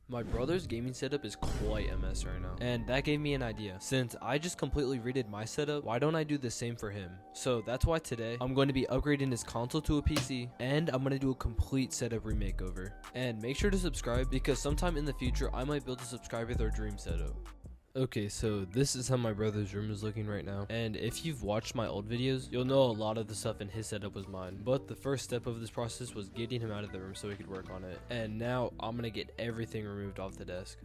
My brother's gaming setup is quite a mess right now, and that gave me an idea. Since I just completely redid my setup, why don't I do the same for him? So that's why today I'm going to be upgrading his console to a PC, and I'm going to do a complete setup remakeover. And make sure to subscribe, because sometime in the future I might build a subscriber their dream setup. Okay, so this is how my brother's room is looking right now, and if you've watched my old videos, you'll know a lot of the stuff in his setup was mine, but the first step of this process was getting him out of the room so we could work on it, and now I'm gonna get everything removed off the desk.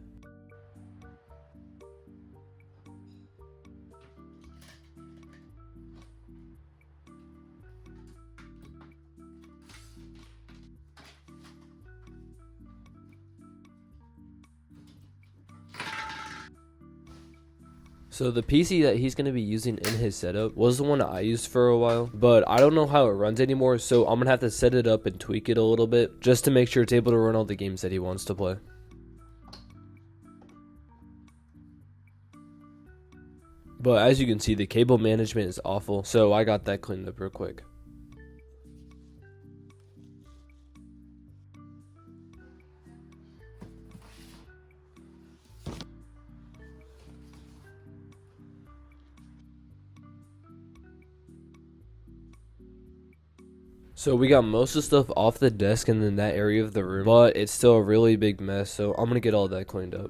So the PC that he's going to be using in his setup was the one I used for a while, but I don't know how it runs anymore, so I'm going to have to set it up and tweak it a little bit just to make sure it's able to run all the games that he wants to play. But as you can see, the cable management is awful, so I got that cleaned up real quick. So we got most of the stuff off the desk and in that area of the room, but it's still a really big mess, so I'm gonna get all that cleaned up.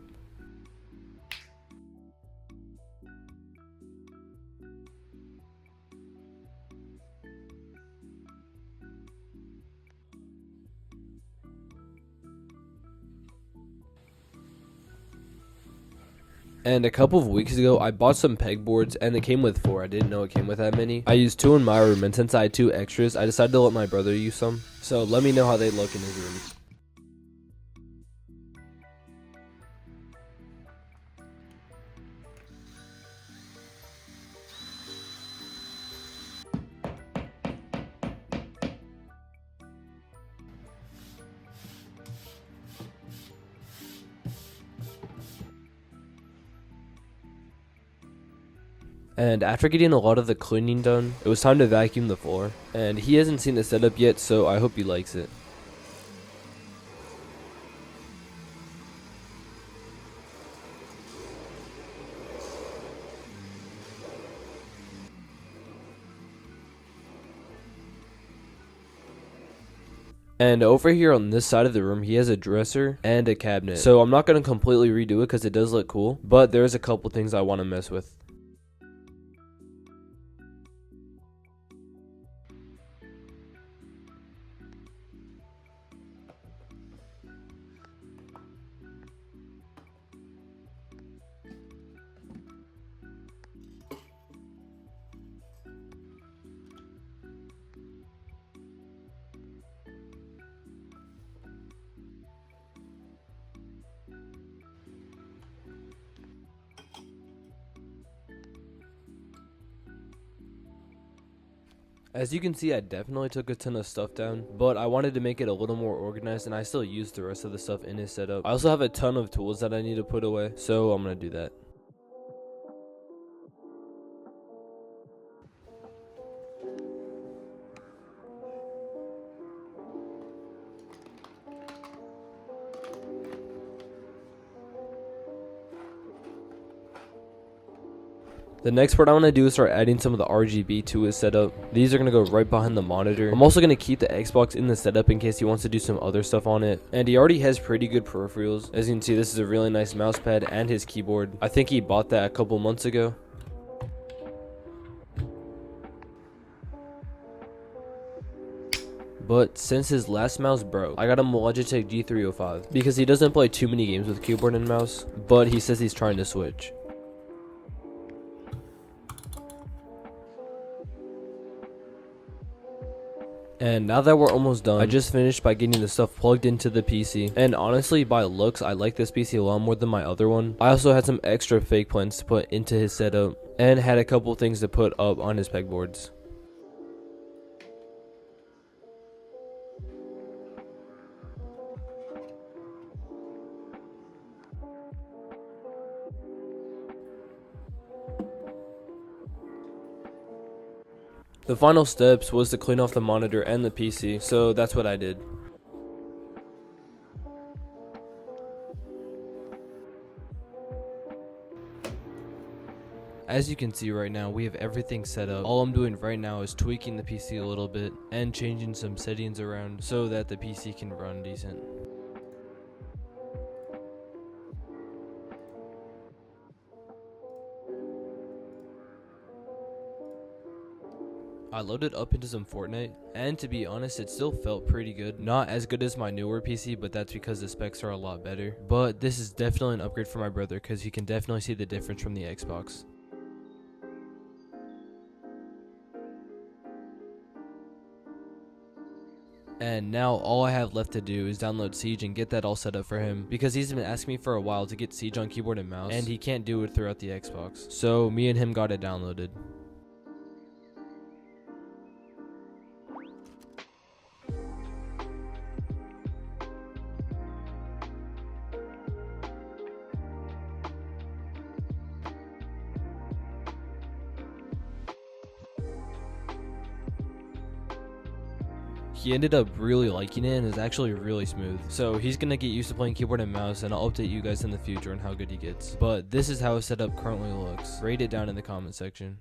And a couple of weeks ago, I bought some pegboards, and it came with 4. I didn't know it came with that many. I used 2 in my room, and since I had 2 extras, I decided to let my brother use some. So let me know how they look in his room. And after getting a lot of the cleaning done, it was time to vacuum the floor. And he hasn't seen the setup yet, so I hope he likes it. And over here on this side of the room, he has a dresser and a cabinet. So I'm not going to completely redo it because it does look cool, but there's a couple things I want to mess with. As you can see, I definitely took a ton of stuff down, but I wanted to make it a little more organized, and I still use the rest of the stuff in his setup. I also have a ton of tools that I need to put away, so I'm going to do that. The next part I want to do is start adding some of the RGB to his setup. These are going to go right behind the monitor. I'm also going to keep the Xbox in the setup in case he wants to do some other stuff on it. And he already has pretty good peripherals. As you can see, this is a really nice mouse pad and his keyboard. I think he bought that a couple months ago. But since his last mouse broke, I got him a Logitech G305 because he doesn't play too many games with keyboard and mouse, but he says he's trying to switch. And now that we're almost done, I just finished by getting the stuff plugged into the PC. And honestly, by looks, I like this PC a lot more than my other one. I also had some extra fake plans to put into his setup, and had a couple things to put up on his pegboards. The final steps was to clean off the monitor and the PC, so that's what I did. As you can see right now, we have everything set up. All I'm doing right now is tweaking the PC a little bit and changing some settings around so that the PC can run decent. I loaded up into some Fortnite, and to be honest, it still felt pretty good. Not as good as my newer PC, but that's because the specs are a lot better. But this is definitely an upgrade for my brother because he can definitely see the difference from the Xbox. And now all I have left to do is download Siege and get that all set up for him, because he's been asking me for a while to get Siege on keyboard and mouse, and he can't do it throughout the Xbox. So me and him got it downloaded. He ended up really liking it and is actually really smooth. So he's gonna get used to playing keyboard and mouse, and I'll update you guys in the future on how good he gets. But this is how his setup currently looks. Rate it down in the comment section.